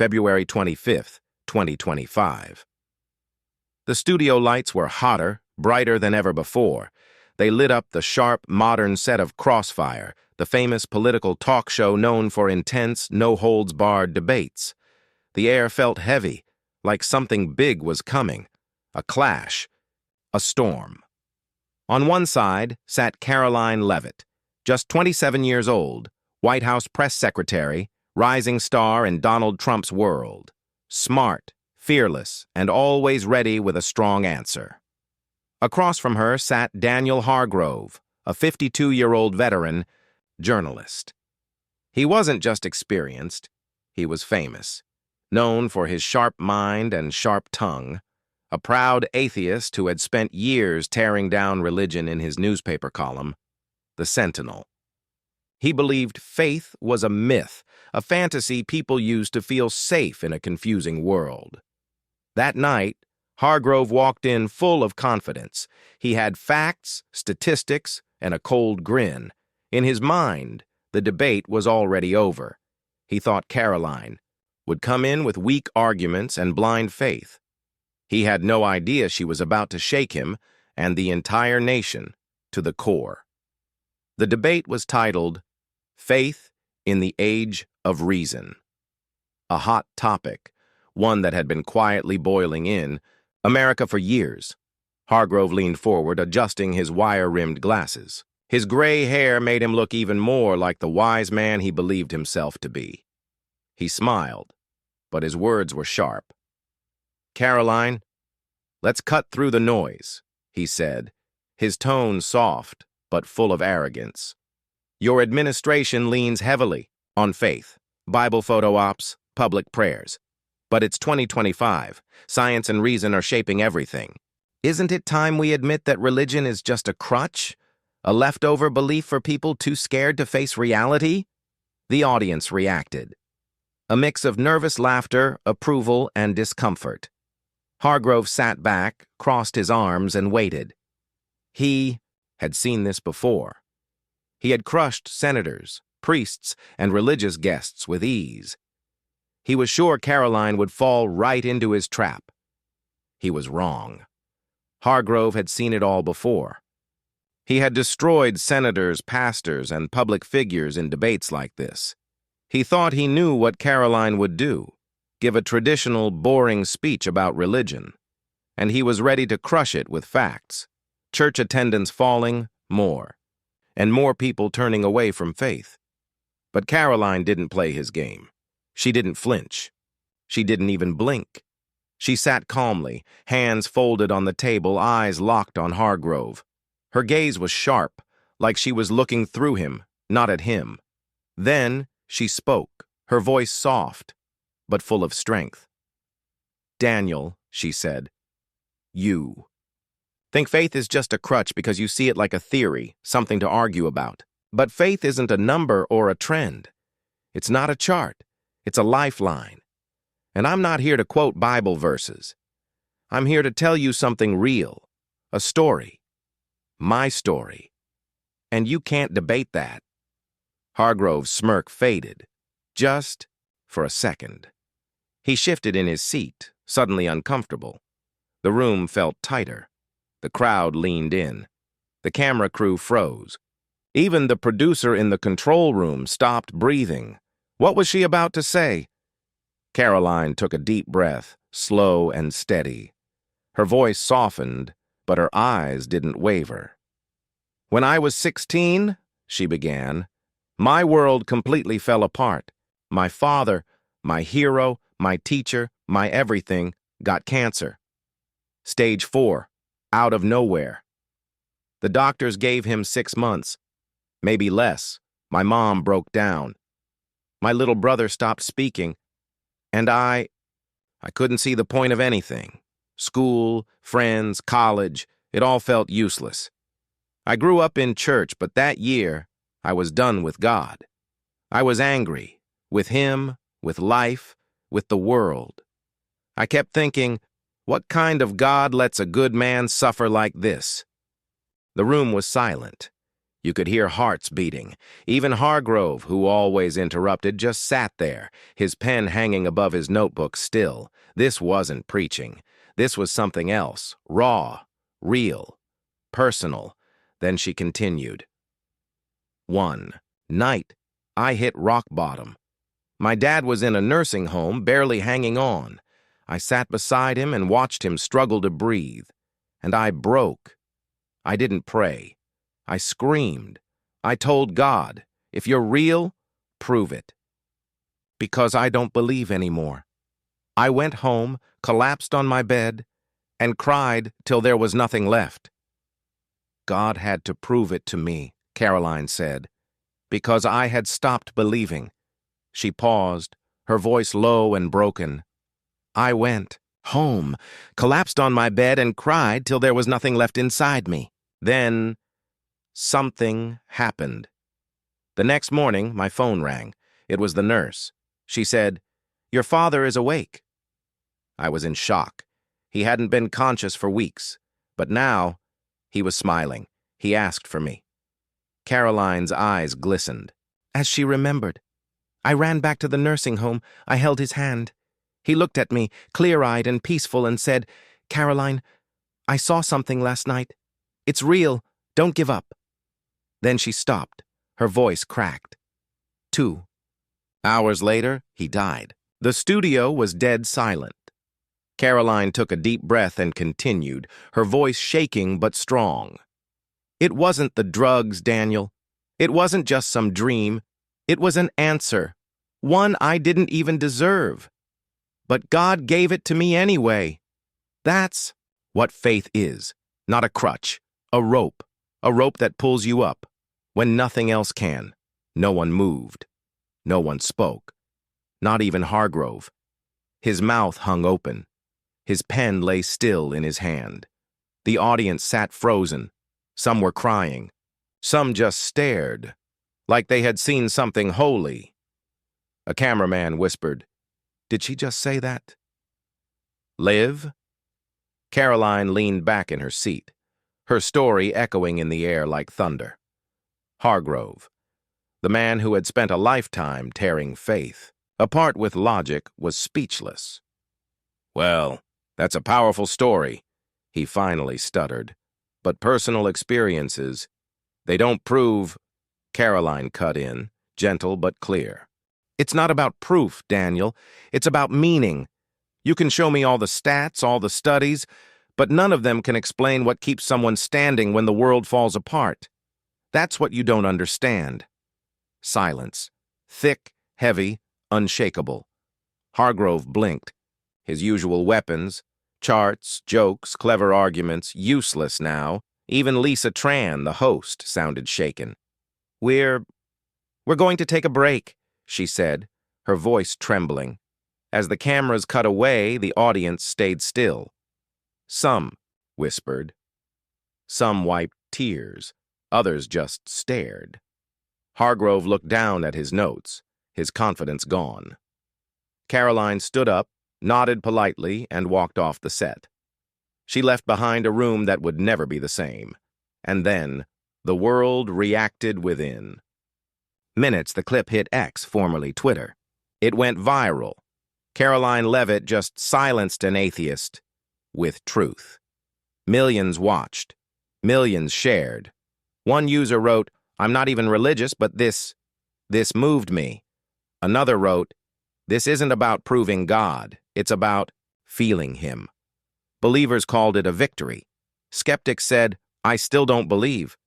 February 25th, 2025. The studio lights were hotter, brighter than ever before. They lit up the sharp, modern set of Crossfire, the famous political talk show known for intense, no-holds-barred debates. The air felt heavy, like something big was coming. A clash. A storm. On one side sat Karoline Leavitt, just 27 years old, White House press secretary, rising star in Donald Trump's world. Smart, fearless, and always ready with a strong answer. Across from her sat Daniel Hargrove, a 52-year-old veteran journalist. He wasn't just experienced, he was famous, known for his sharp mind and sharp tongue, a proud atheist who had spent years tearing down religion in his newspaper column, The Sentinel. He believed faith was a myth, a fantasy people used to feel safe in a confusing world. That night, Hargrove walked in full of confidence. He had facts, statistics, and a cold grin. In his mind, the debate was already over. He thought Karoline would come in with weak arguments and blind faith. He had no idea she was about to shake him and the entire nation to the core. The debate was titled, Faith in the Age of Reason. A hot topic, one that had been quietly boiling in America for years. Hargrove leaned forward, adjusting his wire-rimmed glasses. His gray hair made him look even more like the wise man he believed himself to be. He smiled, but his words were sharp. Karoline, let's cut through the noise, he said, his tone soft but full of arrogance. Your administration leans heavily on faith, Bible photo ops, public prayers. But it's 2025. Science and reason are shaping everything. Isn't it time we admit that religion is just a crutch? A leftover belief for people too scared to face reality? The audience reacted. A mix of nervous laughter, approval, and discomfort. Hargrove sat back, crossed his arms, and waited. He had seen this before. He had crushed senators, priests, and religious guests with ease. He was sure Karoline would fall right into his trap. He was wrong. Hargrove had seen it all before. He had destroyed senators, pastors, and public figures in debates like this. He thought he knew what Karoline would do, give a traditional, boring speech about religion, and he was ready to crush it with facts. Church attendance falling, and more people turning away from faith. But Karoline didn't play his game. She didn't flinch. She didn't even blink. She sat calmly, hands folded on the table, eyes locked on Hargrove. Her gaze was sharp, like she was looking through him, not at him. Then she spoke, her voice soft, but full of strength. Daniel, she said, you think faith is just a crutch because you see it like a theory, something to argue about. But faith isn't a number or a trend. It's not a chart. It's a lifeline. And I'm not here to quote Bible verses. I'm here to tell you something real, a story, my story. And you can't debate that. Hargrove's smirk faded, just for a second. He shifted in his seat, suddenly uncomfortable. The room felt tighter. The crowd leaned in. The camera crew froze. Even the producer in the control room stopped breathing. What was she about to say? Karoline took a deep breath, slow and steady. Her voice softened, but her eyes didn't waver. When I was 16, she began, my world completely fell apart. My father, my hero, my teacher, my everything, got cancer. Stage 4, out of nowhere. The doctors gave him 6 months, maybe less. My mom broke down. My little brother stopped speaking, and I couldn't see the point of anything. School, friends, college, it all felt useless. I grew up in church, but that year, I was done with God. I was angry, with Him, with life, with the world. I kept thinking, what kind of God lets a good man suffer like this? The room was silent. You could hear hearts beating. Even Hargrove, who always interrupted, just sat there, his pen hanging above his notebook still. This wasn't preaching. This was something else, raw, real, personal. Then she continued. One night, I hit rock bottom. My dad was in a nursing home, barely hanging on. I sat beside him and watched him struggle to breathe. And I broke. I didn't pray. I screamed. I told God, if you're real, prove it. Because I don't believe anymore. I went home, collapsed on my bed, and cried till there was nothing left. God had to prove it to me, Karoline said, because I had stopped believing. She paused, her voice low and broken. I went home, collapsed on my bed, and cried till there was nothing left inside me. Then something happened. The next morning, my phone rang. It was the nurse. She said, "Your father is awake." I was in shock. He hadn't been conscious for weeks, but now he was smiling. He asked for me. Karoline's eyes glistened. As she remembered, I ran back to the nursing home. I held his hand. He looked at me, clear-eyed and peaceful, and said, "Karoline, I saw something last night. It's real. Don't give up." Then she stopped. Her voice cracked. 2 hours later, he died. The studio was dead silent. Karoline took a deep breath and continued, her voice shaking but strong. It wasn't the drugs, Daniel. It wasn't just some dream. It was an answer, one I didn't even deserve. But God gave it to me anyway. That's what faith is, not a crutch, a rope that pulls you up when nothing else can. No one moved. No one spoke. Not even Hargrove. His mouth hung open. His pen lay still in his hand. The audience sat frozen. Some were crying. Some just stared, like they had seen something holy. A cameraman whispered, "Did she just say that?" "Live?" Karoline leaned back in her seat, her story echoing in the air like thunder. Hargrove, the man who had spent a lifetime tearing faith apart with logic, was speechless. "Well, that's a powerful story," he finally stuttered. "But personal experiences, they don't prove—" Karoline cut in, gentle but clear. "It's not about proof, Daniel. It's about meaning. You can show me all the stats, all the studies, but none of them can explain what keeps someone standing when the world falls apart. That's what you don't understand." Silence. Thick, heavy, unshakable. Hargrove blinked. His usual weapons, charts, jokes, clever arguments, useless now. Even Lisa Tran, the host, sounded shaken. We're going to take a break," she said, her voice trembling. As the cameras cut away, the audience stayed still. Some whispered. Some wiped tears. Others just stared. Hargrove looked down at his notes, his confidence gone. Karoline stood up, nodded politely, and walked off the set. She left behind a room that would never be the same. And then, the world reacted within. Minutes the clip hit X, formerly Twitter. It went viral. Karoline Leavitt just silenced an atheist with truth. Millions watched. Millions shared. One user wrote, "I'm not even religious, but this moved me." Another wrote, "This isn't about proving God. It's about feeling him." Believers called it a victory. Skeptics said, "I still don't believe,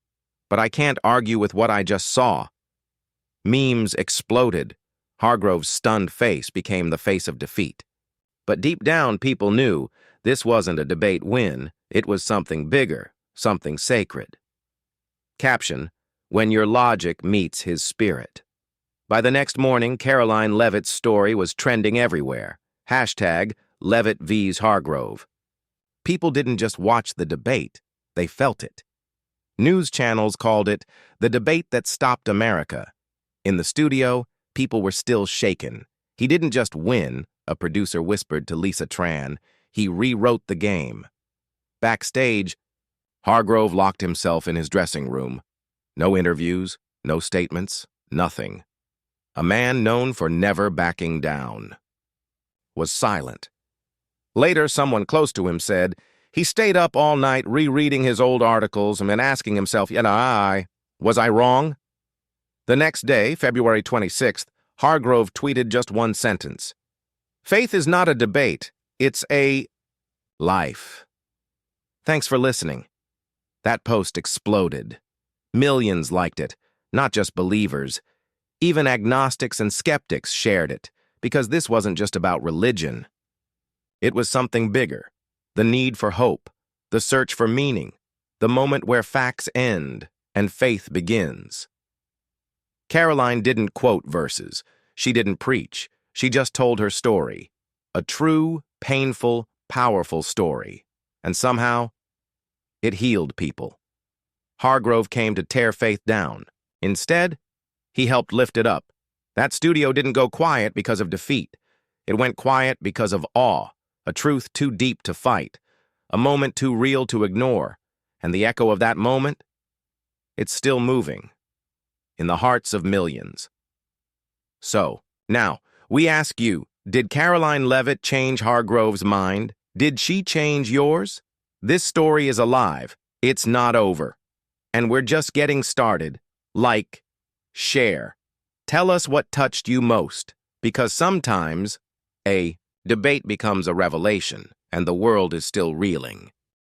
but I can't argue with what I just saw." Memes exploded. Hargrove's stunned face became the face of defeat. But deep down, people knew this wasn't a debate win. It was something bigger, something sacred. Caption: "When your logic meets his spirit." By the next morning, Karoline Leavitt's story was trending everywhere. Hashtag Leavitt vs. Hargrove. People didn't just watch the debate, they felt it. News channels called it the debate that stopped America. In the studio, people were still shaken. He didn't just win, a producer whispered to Lisa Tran. He rewrote the game. Backstage, Hargrove locked himself in his dressing room. No interviews, no statements, nothing. A man known for never backing down was silent. Later, someone close to him said he stayed up all night rereading his old articles and asking himself, was I wrong? The next day, February 26th, Hargrove tweeted just one sentence. Faith is not a debate, it's a life. Thanks for listening. That post exploded. Millions liked it, not just believers. Even agnostics and skeptics shared it, because this wasn't just about religion. It was something bigger, the need for hope, the search for meaning, the moment where facts end and faith begins. Karoline didn't quote verses. She didn't preach. She just told her story. A true, painful, powerful story. And somehow, it healed people. Hargrove came to tear faith down. Instead, he helped lift it up. That studio didn't go quiet because of defeat. It went quiet because of awe, a truth too deep to fight, a moment too real to ignore. And the echo of that moment? It's still moving, in the hearts of millions. So, now, we ask you, did Karoline Leavitt change Hargrove's mind? Did she change yours? This story is alive. It's not over. And we're just getting started. Like, share. Tell us what touched you most, because sometimes a debate becomes a revelation, and the world is still reeling.